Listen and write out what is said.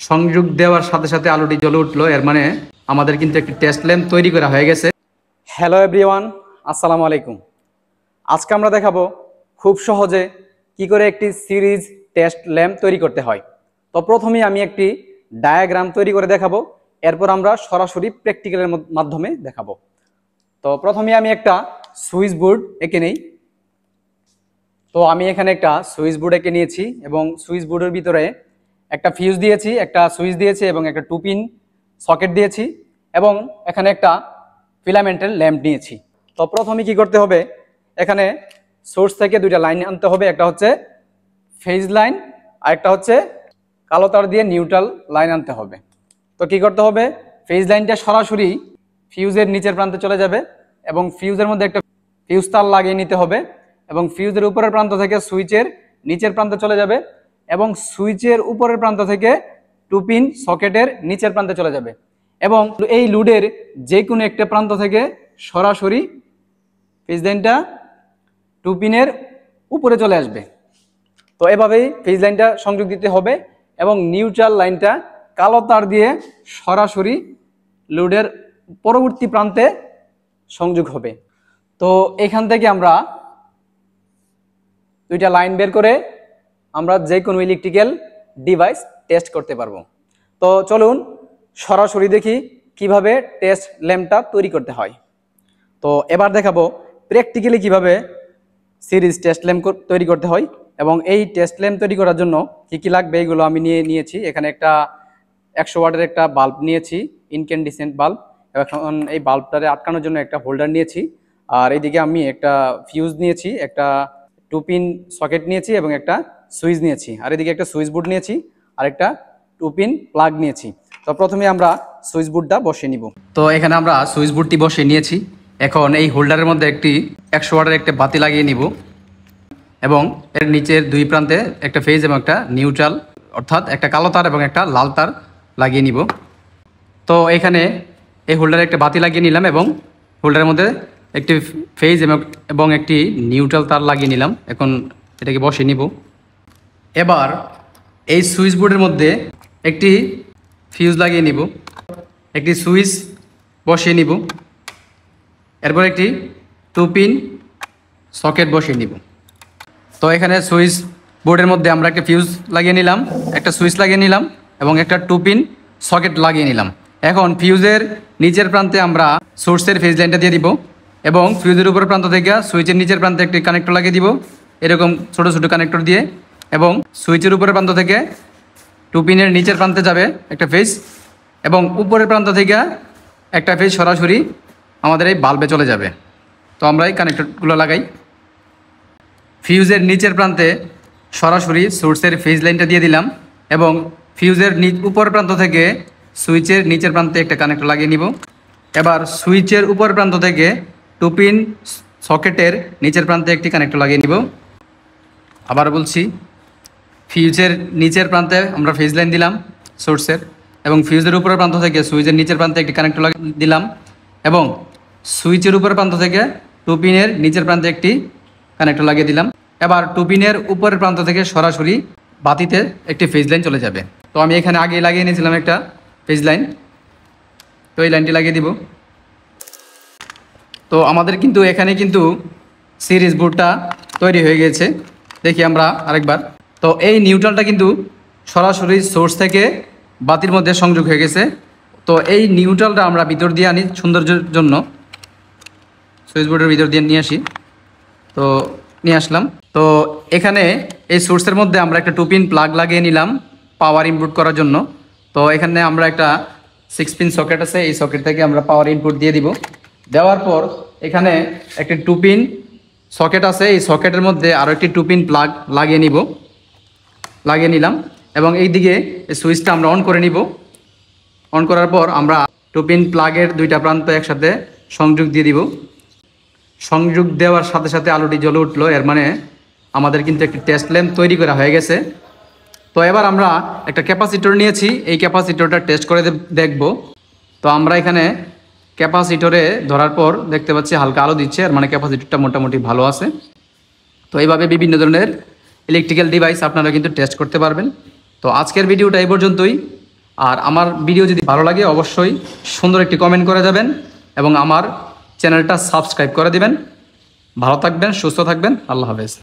সংযোগ দেওয়ার সাথে সাথে আলোটি জ্বলে উঠলো, এর মানে আমাদের কিন্তু একটি টেস্ট ল্যাম্প তৈরি করা হয়ে গেছে। হ্যালো এভরিওয়ান, আসসালামু আলাইকুম। আজকে আমরা দেখাবো খুব সহজে কি করে একটি সিরিজ টেস্ট ল্যাম্প তৈরি করতে হয়। তো প্রথমেই আমি একটি ডায়াগ্রাম তৈরি করে দেখাবো, এরপর আমরা সরাসরি প্র্যাকটিক্যালের মাধ্যমে দেখাবো। তো প্রথমে আমি একটা সুইচ বোর্ড এঁকে নেই। তো আমি এখানে একটা সুইচ বোর্ড এঁকে নিয়েছি এবং সুইচ বোর্ডের ভিতরে একটা ফিউজ দিয়েছি, একটা সুইচ দিয়েছি এবং একটা 2 পিন সকেট দিয়েছি এবং এখানে একটা ফিলামেন্টের ল্যাম্প নিয়েছি। তো প্রথমে কি করতে হবে, এখানে সোর্স থেকে দুইটা লাইন আনতে হবে, একটা হচ্ছে ফেজ লাইন আর একটা হচ্ছে কালো তার দিয়ে নিউট্রাল লাইন আনতে হবে। তো কি করতে হবে, ফেজ লাইনটা সরাসরি ফিউজের নিচের প্রান্তে চলে যাবে এবং ফিউজের মধ্যে একটা ফিউজ তার লাগিয়ে নিতে হবে এবং ফিউজের উপরের প্রান্ত থেকে সুইচের নিচের প্রান্তে চলে যাবে এবং সুইচের উপরের প্রান্ত থেকে 2 পিন সকেটের নিচের প্রান্তে চলে যাবে এবং এই লুডের যে কোনো একটা প্রান্ত থেকে সরাসরি ফেজ লাইনটা 2 পিনের উপরে চলে আসবে। তো এভাবেই ফেজ লাইনটা সংযোগ দিতে হবে এবং নিউট্রাল লাইনটা কালো তার দিয়ে সরাসরি লোডের পরবর্তী প্রান্তে সংযোগ হবে। তো এখান থেকে আমরা দুইটা লাইন বের করে আমরা যে কোনো ইলেকট্রিক্যাল ডিভাইস টেস্ট করতে পারবো। তো চলুন সরাসরি দেখি কিভাবে টেস্ট ল্যাম্পটা তৈরি করতে হয়। তো এবার দেখাবো প্র্যাকটিক্যালি কিভাবে সিরিজ টেস্ট ল্যাম্প তৈরি করতে হয় এবং এই টেস্ট ল্যাম্প তৈরি করার জন্য কি কি লাগবে এগুলো আমি নিয়েছি। এখানে একটা 100 ওয়াটের একটা বাল্ব নিয়েছি, ইনক্যান্ডিসেন্ট বাল্ব। এখন এই বাল্বটারে আটকানোর জন্য একটা হোল্ডার নিয়েছি, আর এইদিকে আমি একটা ফিউজ নিয়েছি, একটা 2 পিন সকেট নিয়েছি এবং একটা সুইচ নিয়েছি, আর এদিকে একটা সুইচ বোর্ড নিয়েছি আর একটা 2 পিন প্লাগ নিয়েছি। তো প্রথমে আমরা সুইচ বোর্ডটা বসিয়ে নিব। তো এখানে আমরা সুইচ বোর্ডটি বসিয়ে নিয়েছি। এখন এই হোল্ডারের মধ্যে একটি 100 ওয়াটের একটা বাতি লাগিয়ে নিব এবং এর নিচের দুই প্রান্তে একটা ফেজ এবং একটা নিউট্রাল, অর্থাৎ একটা কালো তার এবং একটা লাল তার লাগিয়ে নিব। তো এখানে এই হোল্ডারে একটা বাতি লাগিয়ে নিলাম এবং হোল্ডারের মধ্যে একটি ফেজ এবং একটি নিউট্রাল তার লাগিয়ে নিলাম। এখন এটাকে বসিয়ে নিব। এবার এই সুইচ বোর্ডের মধ্যে একটি ফিউজ লাগিয়ে নিব, একটি সুইচ বসিয়ে নিব, এরপর একটি 2 পিন সকেট বসিয়ে নিব। তো এখানে সুইচ বোর্ডের মধ্যে আমরা একটা ফিউজ লাগিয়ে নিলাম, একটা সুইচ লাগিয়ে নিলাম এবং একটা 2 পিন সকেট লাগিয়ে নিলাম। এখন ফিউজের নিচের প্রান্তে আমরা সোর্সের ফেজ লাইনটা দিয়ে দিব এবং ফিউজের উপরের প্রান্ত থেকে সুইচের নিচের প্রান্তে একটি কানেক্টর লাগিয়ে দিব, এরকম ছোট ছোট কানেক্টর দিয়ে, এবং সুইচের উপরের প্রান্ত থেকে 2 পিনের নিচের প্রান্তে যাবে একটা ফেজ এবং উপরের প্রান্ত থেকে একটা ফেজ সরাসরি আমাদের এই বাল্বে চলে যাবে। তো আমরা এই কানেক্টরগুলো লাগাই। ফিউজের নিচের প্রান্তে সরাসরি সোর্সের ফেজ লাইনটা দিয়ে দিলাম এবং ফিউজের উপর প্রান্ত থেকে সুইচের নিচের প্রান্তে একটা কানেক্টর লাগিয়ে নিব। এবার সুইচের উপর প্রান্ত থেকে 2 পিন সকেটের নিচের প্রান্তে একটি কানেক্টর লাগিয়ে নিব। আবার বলছি, ফিউজের নিচের প্রান্তে আমরা ফেজ লাইন দিলাম সোর্সের এবং ফিউজের উপরের প্রান্ত থেকে সুইচের নিচের প্রান্তে একটি কানেক্টর লাগিয়ে দিলাম এবং সুইচের উপরের প্রান্ত থেকে 2 পিনের নিচের প্রান্তে একটি কানেক্টর লাগিয়ে দিলাম। এবার 2 পিনের উপরের প্রান্ত থেকে সরাসরি বাতিতে একটি ফেজ লাইন চলে যাবে। তো আমি এখানে আগে লাগিয়ে নিয়েছিলাম একটা ফেজ লাইন, তো এই লাইনটি লাগিয়ে দিব। তো আমাদের কিন্তু এখানে কিন্তু সিরিজ বোর্ডটা তৈরি হয়ে গেছে, দেখি আমরা আরেকবার। তো এই নিউট্রালটা কিন্তু সরাসরি সোর্স থেকে বাতির মধ্যে সংযোগ হয়ে গেছে। তো এই নিউট্রালটা আমরা ভিতর দিয়ে আনি সৌন্দর্যের জন্য, সুইচ বোর্ডের ভিতর দিয়ে নিয়ে আসি। তো নিয়ে আসলাম। তো এখানে এই সোর্সের মধ্যে আমরা একটা 2 পিন প্লাগ লাগিয়ে নিলাম পাওয়ার ইনপুট করার জন্য। তো এখানে আমরা একটা 6 পিন সকেট আছে, এই সকেট থেকে আমরা পাওয়ার ইনপুট দিয়ে দিব। দেওয়ার পর এখানে একটি 2 পিন সকেট আছে, এই সকেটের মধ্যে আরও একটি 2 পিন প্লাগ লাগিয়ে নিলাম এবং এই দিকে এই সুইচটা আমরা অন করে নিব। অন করার পর আমরা 2 পিন প্লাগের দুইটা প্রান্ত একসাথে সংযোগ দিয়ে দিব। সংযোগ দেওয়ার সাথে সাথে আলোটি জ্বলে উঠলো, এর মানে আমাদের কিন্তু একটি টেস্ট ল্যাম্প তৈরি করা হয়ে গেছে। তো এবার আমরা একটা ক্যাপাসিটর নিয়েছি, এই ক্যাপাসিটরটা টেস্ট করে দেখব। তো আমরা এখানে ক্যাপাসিটরে ধরার পর দেখতে পাচ্ছি হালকা আলো দিচ্ছে, এর মানে ক্যাপাসিটরটা মোটামুটি ভালো আছে। তো এইভাবে বিভিন্ন ধরনের ইলেকট্রিক্যাল ডিভাইস আপনারা কিন্তু টেস্ট করতে পারবেন। তো আজকের ভিডিওটা এই পর্যন্তই। আর আমার ভিডিও যদি ভালো লাগে অবশ্যই সুন্দর একটি কমেন্ট করে যাবেন এবং আমার চ্যানেলটা সাবস্ক্রাইব করে দিবেন। ভালো থাকবেন, সুস্থ থাকবেন, আল্লাহ হাফেজ।